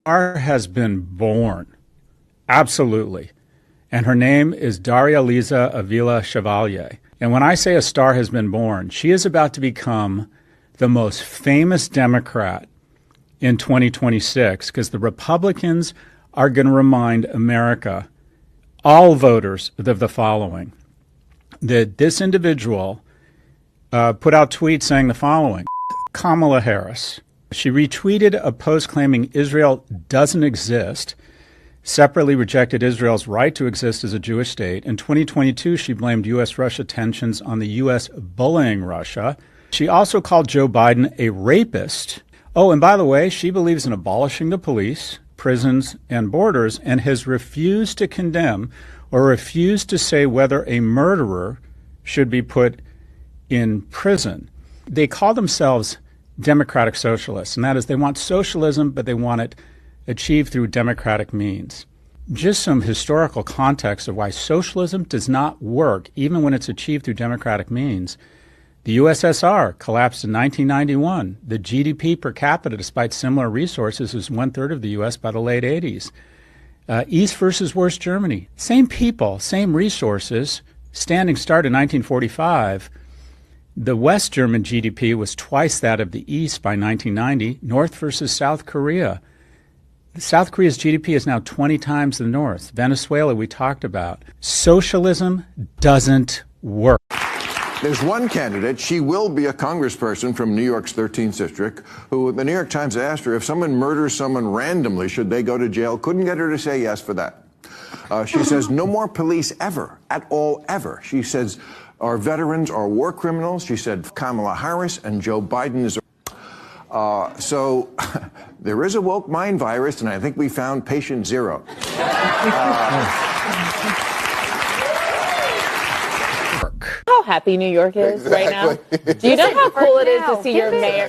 star has been born. Absolutely. And her name is Daria Liza Avila Chevalier. And when I say a star has been born, she is about to become the most famous Democrat in 2026 because the Republicans are going to remind America, all voters, of the following, that this individual put out tweets saying the following. Kamala Harris. She retweeted a post claiming Israel doesn't exist, separately rejected Israel's right to exist as a Jewish state. In 2022, she blamed U.S.-Russia tensions on the U.S. bullying Russia. She also called Joe Biden a rapist. Oh, and by the way, she believes in abolishing the police, prisons, and borders, and has refused to condemn or refused to say whether a murderer should be put in prison. They call themselves democratic socialists, and that is they want socialism, but they want it achieved through democratic means. Just some historical context of why socialism does not work, even when it's achieved through democratic means. The USSR collapsed in 1991. The GDP per capita, despite similar resources, was one-third of the U.S. by the late 80s. East versus West Germany, same people, same resources. Standing start in 1945. The West German GDP was twice that of the East by 1990. North versus South Korea. South Korea's GDP is now 20 times the North. Venezuela, we talked about. Socialism doesn't work. There's one candidate, she will be a congressperson from New York's 13th district, who the New York Times asked her if someone murders someone randomly, should they go to jail? Couldn't get her to say yes for that. She says no more police ever, at all, ever. She says our veterans are war criminals. She said Kamala Harris and Joe Biden is so there is a woke mind virus, and I think we found patient zero. How happy New York is right now? Do you know how cool it is to see your mayor?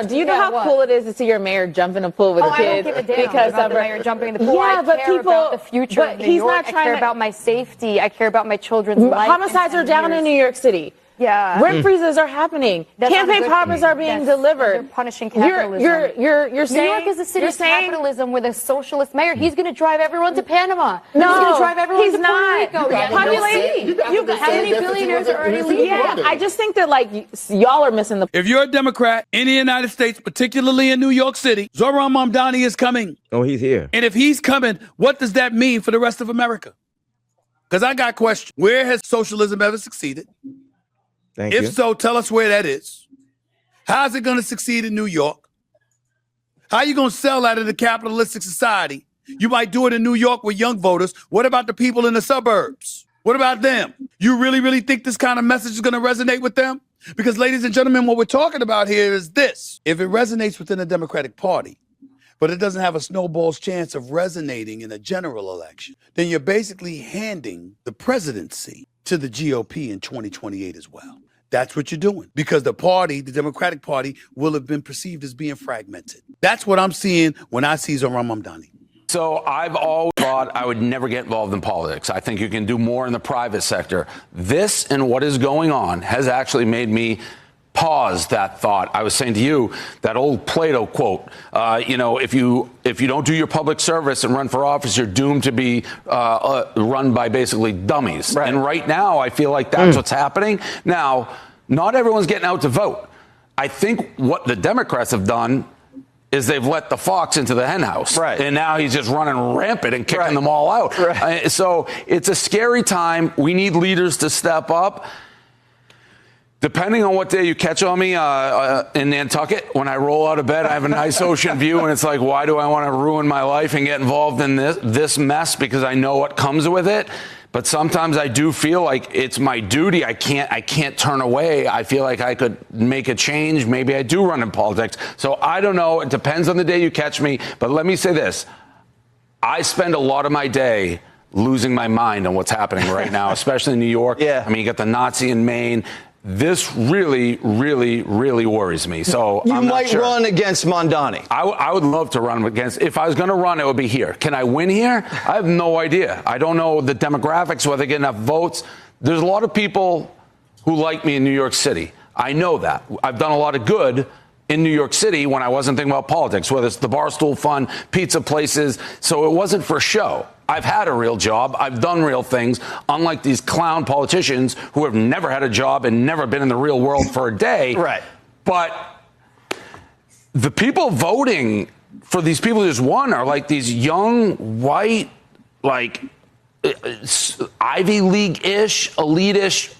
Do you know how cool it is to see your mayor jump in a pool with a kid? I don't give a damn because about the mayor jumping in the pool. Yeah, I care about the future of New York. I care about my safety. I care about my children's life. Homicides are down in New York City. Yeah. Rent freezes are happening. Campaign promises are being delivered. They're punishing capitalism. You're saying New York is a city of capitalism with a socialist mayor. He's going to drive everyone to Panama. No, he's going to drive everyone he's to not. Puerto Rico. How many billionaires are already leaving? Yeah, I just think that y'all are missing the. If you're a Democrat in the United States, particularly in New York City, Zohran Mamdani is coming. Oh, he's here. And if he's coming, what does that mean for the rest of America? Because I got questions. Where has socialism ever succeeded? Thank you. If so, tell us where that is. How's it going to succeed in New York? How are you going to sell that in a capitalistic society? You might do it in New York with young voters. What about the people in the suburbs? What about them? You really think this kind of message is going to resonate with them? Because, ladies and gentlemen, what we're talking about here is this. If it resonates within the Democratic Party, but it doesn't have a snowball's chance of resonating in a general election, then you're basically handing the presidency to the GOP in 2028 as well. That's what you're doing. Because the party, the Democratic Party, will have been perceived as being fragmented. That's what I'm seeing when I see Zohran Mamdani. So I've always thought I would never get involved in politics. I think you can do more in the private sector. This and what is going on has actually made me pause that thought. I was saying to you, that old Plato quote, if you don't do your public service and run for office, you're doomed to be run by basically dummies. Right. And right now, I feel like that's what's happening. Now, not everyone's getting out to vote. I think what the Democrats have done is they've let the fox into the hen house. Right. And now he's just running rampant and kicking them all out. Right. So it's a scary time. We need leaders to step up. Depending on what day you catch on me in Nantucket, when I roll out of bed, I have a nice ocean view, and it's like, why do I want to ruin my life and get involved in this mess? Because I know what comes with it. But sometimes I do feel like it's my duty. I can't turn away. I feel like I could make a change. Maybe I do run in politics. So I don't know. It depends on the day you catch me. But let me say this. I spend a lot of my day losing my mind on what's happening right now, especially in New York. Yeah. I mean, you got the Nazi in Maine. This really worries me. So you might run against Mamdani. I would love to run against. If I was going to run, it would be here. Can I win here? I have no idea. I don't know the demographics, whether I get enough votes. There's a lot of people who like me in New York City. I know that. I've done a lot of good, in New York City when I wasn't thinking about politics, whether it's the Barstool Fund, pizza places. So it wasn't for show. I've had a real job. I've done real things, unlike these clown politicians who have never had a job and never been in the real world for a day. Right. But the people voting for these people who just won are like these young, white, like Ivy League-ish, elite-ish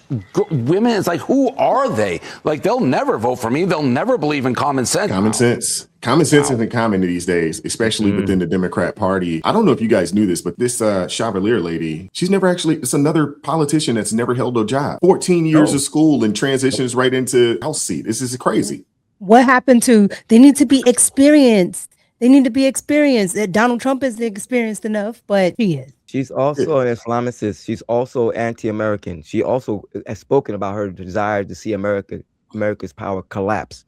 women. It's like, who are they? Like, they'll never vote for me. They'll never believe in common sense. Common sense isn't common these days, especially within the Democrat Party. I don't know if you guys knew this, but this Chevalier lady, it's another politician that's never held a job. 14 years of school and transitions right into House seat. This is crazy. What happened to, they need to be experienced. That Donald Trump isn't experienced enough, but he is. She's also an Islamicist. She's also anti-American. She also has spoken about her desire to see America's power collapse.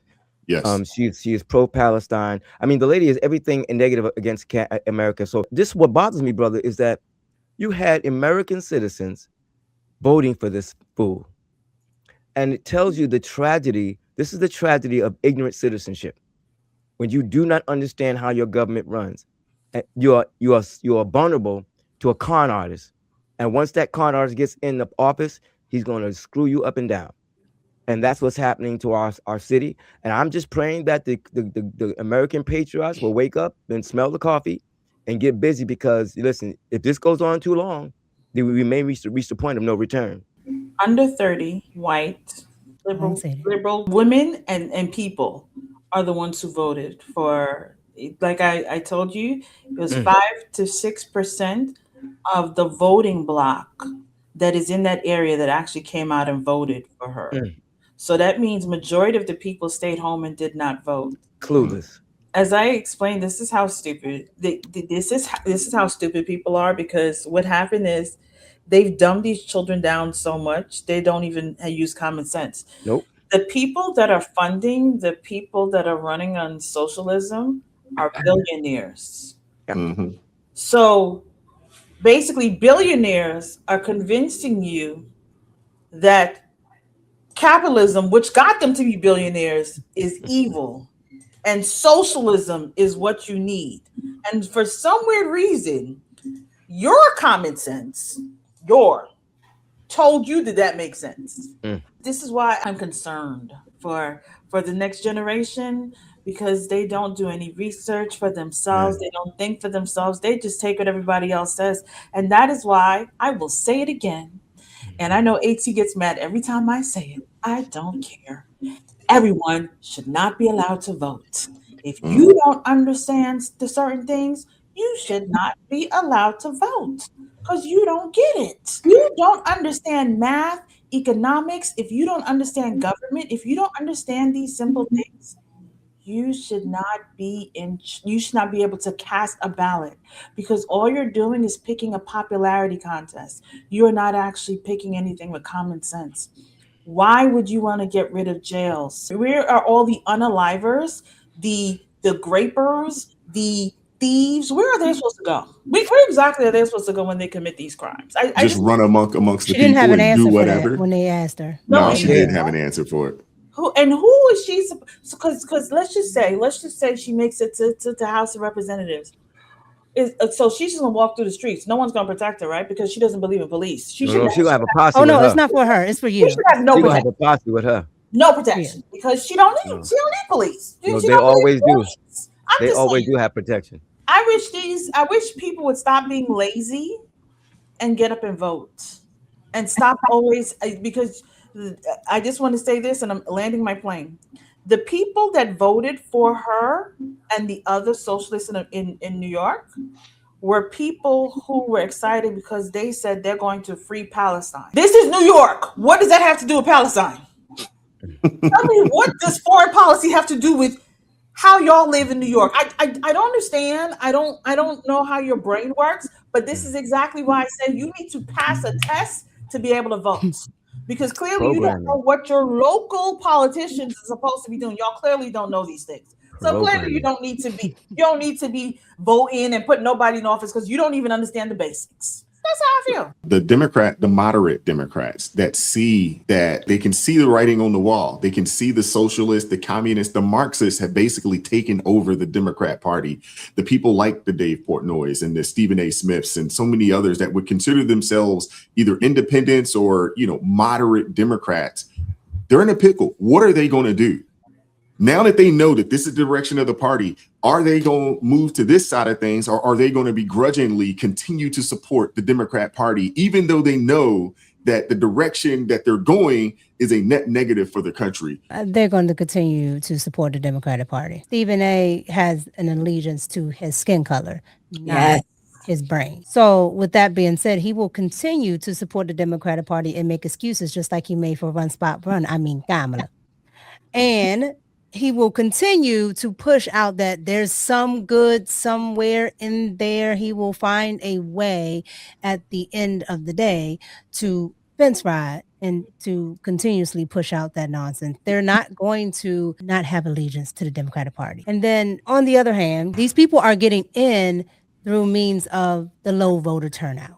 Yes. She is pro-Palestine. I mean, the lady is everything negative against America. So this, what bothers me, brother, is that you had American citizens voting for this fool. And it tells you the tragedy. This is the tragedy of ignorant citizenship. When you do not understand how your government runs, you are vulnerable to a con artist. And once that con artist gets in the office, he's going to screw you up and down. And that's what's happening to our city. And I'm just praying that the American patriots will wake up and smell the coffee and get busy, because, listen, if this goes on too long, then we may reach the point of no return. Under 30, white, liberal women and people are the ones who voted for, like I told you, it was 5 to 6% of the voting block that is in that area that actually came out and voted for her. So that means majority of the people stayed home and did not vote. Clueless. As I explained, this is how stupid this is how stupid people are, because what happened is they've dumbed these children down so much they don't even use common sense. Nope. The people that are funding the people that are running on socialism are billionaires. Mm-hmm. So basically, billionaires are convincing you that capitalism, which got them to be billionaires, is evil, and socialism is what you need. And for some weird reason, your common sense, told you that makes sense. This is why I'm concerned for the next generation, because they don't do any research for themselves. They don't think for themselves. They just take what everybody else says. And that is why I will say it again. And I know AT gets mad every time I say it. I don't care. Everyone should not be allowed to vote. If you don't understand the certain things, you should not be allowed to vote, because you don't get it. You don't understand math, economics. If you don't understand government, if you don't understand these simple things, you should not be able to cast a ballot, because all you're doing is picking a popularity contest. You're not actually picking anything with common sense. Why would you want to get rid of jails? Where are all the unalivers, the grapers, the thieves? Where are they supposed to go? Where exactly are they supposed to go when they commit these crimes? I just run amongst the people and do whatever. She didn't have an answer for that when they asked her. No, she didn't have an answer for it. Who is she? Because let's just say she makes it to the House of Representatives. So she's just gonna walk through the streets. No one's gonna protect her, right? Because she doesn't believe in police. She'll have a posse. Oh no, it's not for her. It's for you. She should have no protection. Have a posse with her. No protection, because she don't need police. They always do. They always do have protection. I wish people would stop being lazy and get up and vote, and stop always, because I just want to say this, and I'm landing my plane. The people that voted for her and the other socialists in New York were people who were excited because they said they're going to free Palestine. This is New York. What does that have to do with Palestine? Tell me, what does foreign policy have to do with how y'all live in New York? I don't understand. I don't know how your brain works, but this is exactly why I say you need to pass a test to be able to vote. Because clearly you don't know what your local politicians are supposed to be doing. Y'all clearly don't know these things. So clearly you don't need to be voting and put nobody in office, because you don't even understand the basics. That's how I feel. The moderate Democrats that see that they can see the writing on the wall. They can see the socialists, the communists, the Marxists have basically taken over the Democrat Party. The people like the Dave Portnoys and the Stephen A. Smiths and so many others that would consider themselves either independents or, moderate Democrats. They're in a pickle. What are they going to do? Now that they know that this is the direction of the party, are they going to move to this side of things, or are they going to begrudgingly continue to support the Democrat Party, even though they know that the direction that they're going is a net negative for the country? They're going to continue to support the Democratic Party. Stephen A. has an allegiance to his skin color, not his brain. So with that being said, he will continue to support the Democratic Party and make excuses just like he made for Run Spot Run. I mean, Kamala. And he will continue to push out that there's some good somewhere in there. He will find a way at the end of the day to fence ride and to continuously push out that nonsense. They're not going to not have allegiance to the Democratic Party. And then on the other hand, these people are getting in through means of the low voter turnout.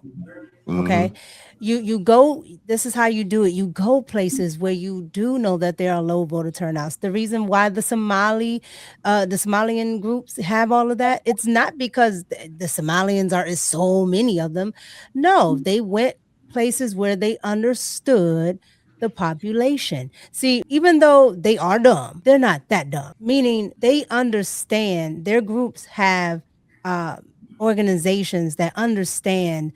Okay. You go, this is how you do it. You go places where you do know that there are low voter turnouts. The reason why the Somalian groups have all of that, it's not because the Somalians is so many of them. No, they went places where they understood the population. See, even though they are dumb, they're not that dumb, meaning they understand. Their groups have organizations that understand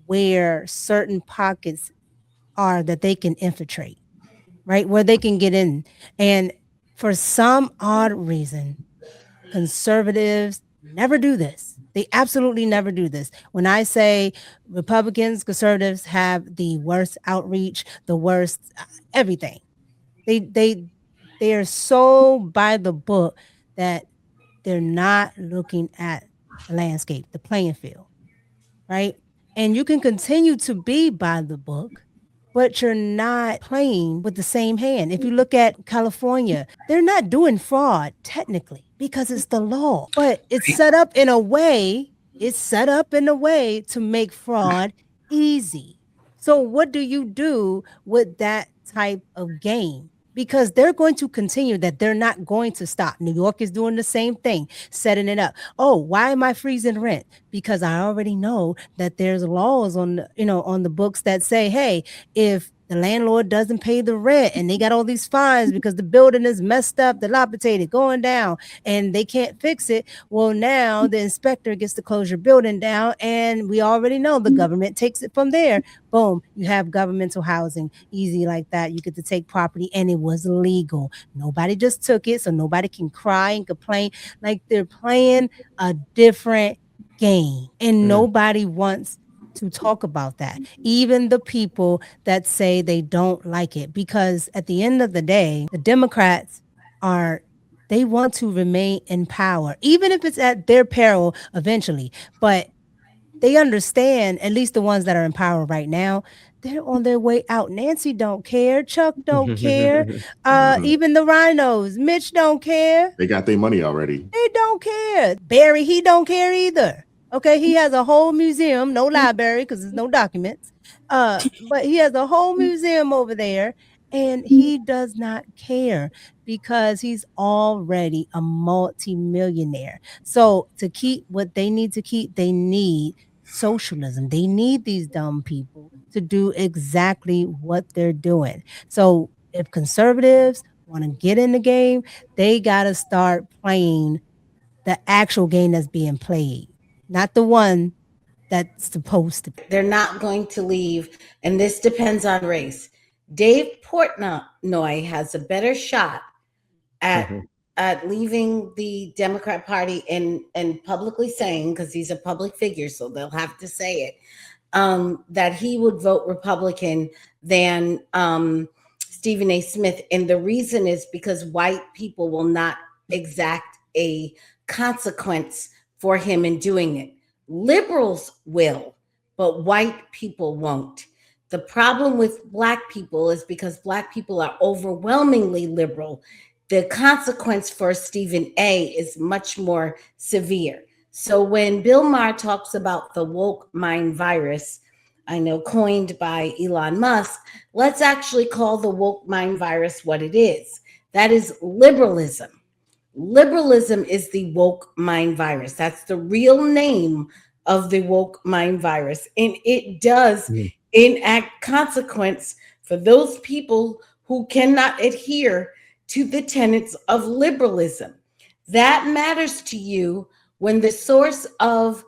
where certain pockets are that they can infiltrate, right? Where they can get in. And for some odd reason, conservatives never do this. They absolutely never do this. When I say Republicans, conservatives have the worst outreach, the worst everything. They are so by the book that they're not looking at the landscape, the playing field, right? And you can continue to be by the book, but you're not playing with the same hand. If you look at California, they're not doing fraud technically because it's the law, but it's set up in a way to make fraud easy. So what do you do with that type of game? Because they're going to continue that. They're not going to stop. New York is doing the same thing, setting it up. Oh, why am I freezing rent? Because I already know that there's laws on the books that say, hey, if the landlord doesn't pay the rent and they got all these fines because the building is messed up, dilapidated, going down, and they can't fix it. Well, now the inspector gets to close your building down, and we already know the government takes it from there. Boom, you have governmental housing, easy like that. You get to take property, and it was legal. Nobody just took it, so nobody can cry and complain. Like they're playing a different game, and nobody wants to talk about that. Even the people that say they don't like it, because at the end of the day, the Democrats they want to remain in power, even if it's at their peril eventually. But they understand, at least the ones that are in power right now, they're on their way out. Nancy don't care. Chuck don't care. Even the rhinos, Mitch don't care. They got their money already. They don't care. Barry, he don't care either. Okay, he has a whole museum, no library because there's no documents. But he has a whole museum over there, and he does not care because he's already a multimillionaire. So to keep what they need to keep, they need socialism. They need these dumb people to do exactly what they're doing. So if conservatives want to get in the game, they got to start playing the actual game that's being played, not the one that's supposed to be. They're not going to leave, and this depends on race. Dave Portnoy has a better shot at leaving the Democrat Party and publicly saying, because he's a public figure, so they'll have to say it, that he would vote Republican than Stephen A. Smith. And the reason is because white people will not exact a consequence for him in doing it. Liberals will, but white people won't. The problem with Black people is because Black people are overwhelmingly liberal. The consequence for Stephen A. is much more severe. So when Bill Maher talks about the woke mind virus, I know coined by Elon Musk, let's actually call the woke mind virus what it is. That is liberalism. Liberalism is the woke mind virus. That's the real name of the woke mind virus. And it does enact consequence for those people who cannot adhere to the tenets of liberalism. That matters to you when the source of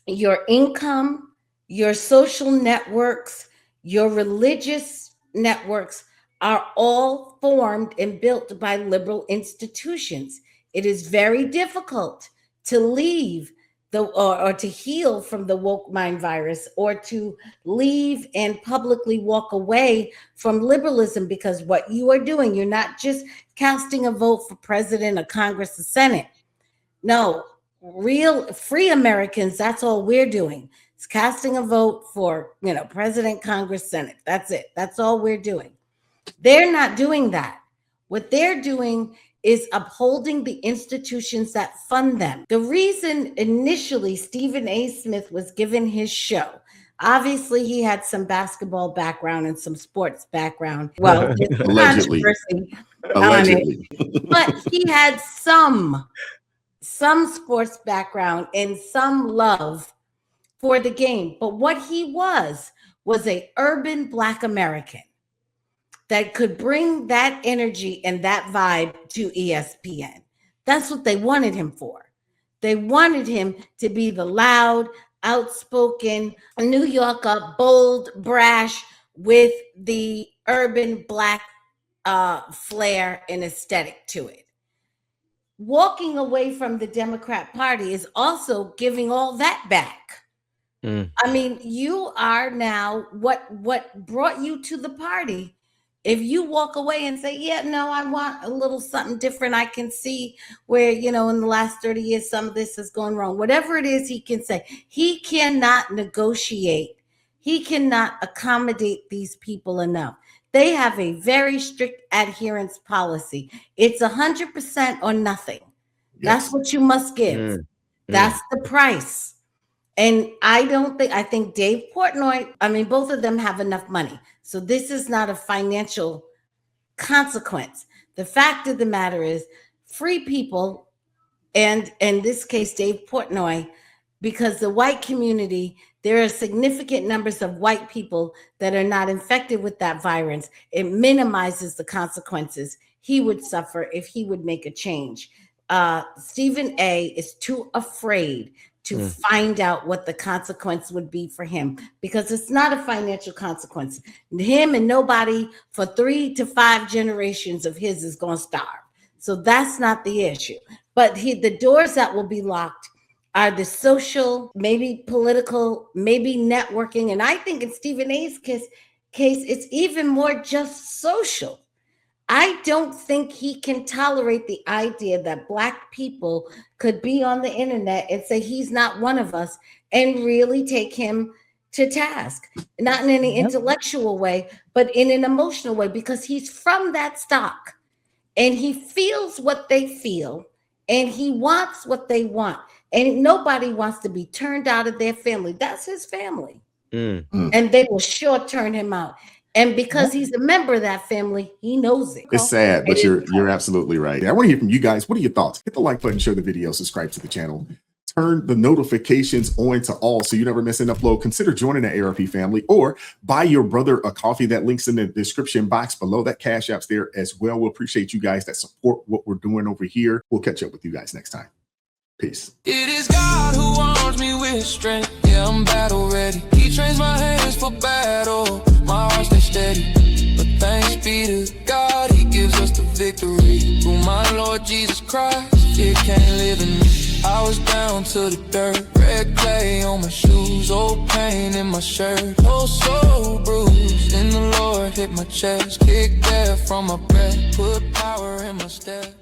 your income, your social networks, your religious networks are all formed and built by liberal institutions. It is very difficult to leave or to heal from the woke mind virus, or to leave and publicly walk away from liberalism, because what you are doing, you're not just casting a vote for president or Congress or Senate. No, real free Americans, that's all we're doing. It's casting a vote for, president, Congress, Senate. That's it. That's all we're doing. They're not doing that. What they're doing is upholding the institutions that fund them. The reason initially Stephen A. Smith was given his show, obviously he had some basketball background and some sports background. Well, allegedly, but he had some sports background and some love for the game. But what he was a urban Black American that could bring that energy and that vibe to ESPN. That's what they wanted him for. They wanted him to be the loud, outspoken New Yorker, bold, brash, with the urban Black flair and aesthetic to it. Walking away from the Democrat Party is also giving all that back. I mean, you are now what brought you to the party. If you walk away and say, yeah, no, I want a little something different, I can see where, in the last 30 years, some of this has gone wrong. Whatever it is, he can say. He cannot negotiate. He cannot accommodate these people enough. They have a very strict adherence policy. It's 100% or nothing. Yes. That's what you must give. That's the price. And I think Dave Portnoy, both of them have enough money. So this is not a financial consequence. The fact of the matter is, free people, and in this case, Dave Portnoy, because the white community, there are significant numbers of white people that are not infected with that virus. It minimizes the consequences he would suffer if he would make a change. Stephen A. is too afraid to find out what the consequence would be for him, because it's not a financial consequence. Him and nobody for 3 to 5 generations of his is going to starve. So that's not the issue. But the doors that will be locked are the social, maybe political, maybe networking. And I think in Stephen A's case, it's even more just social. I don't think he can tolerate the idea that Black people could be on the internet and say he's not one of us and really take him to task. Not in any intellectual way, but in an emotional way, because he's from that stock and he feels what they feel and he wants what they want. And nobody wants to be turned out of their family. That's his family. And they will sure turn him out. And because he's a member of that family, he knows it. It's sad, but you're absolutely right. I want to hear from you guys. What are your thoughts? Hit the like button, share the video, subscribe to the channel. Turn the notifications on to all so you never miss an upload. Consider joining the ARP family or buy your brother a coffee. That link's in the description box below. That Cash App's there as well. We'll appreciate you guys that support what we're doing over here. We'll catch up with you guys next time. Peace. It is God who arms me with strength. Yeah, I'm battle ready. He trains my hands for battle. My heart stays steady. But thanks be to God, he gives us the victory. Through my Lord Jesus Christ, fear can't live in me. I was down to the dirt, red clay on my shoes, old pain in my shirt, oh so bruised. In the Lord hit my chest, kicked air from my breath, put power in my step.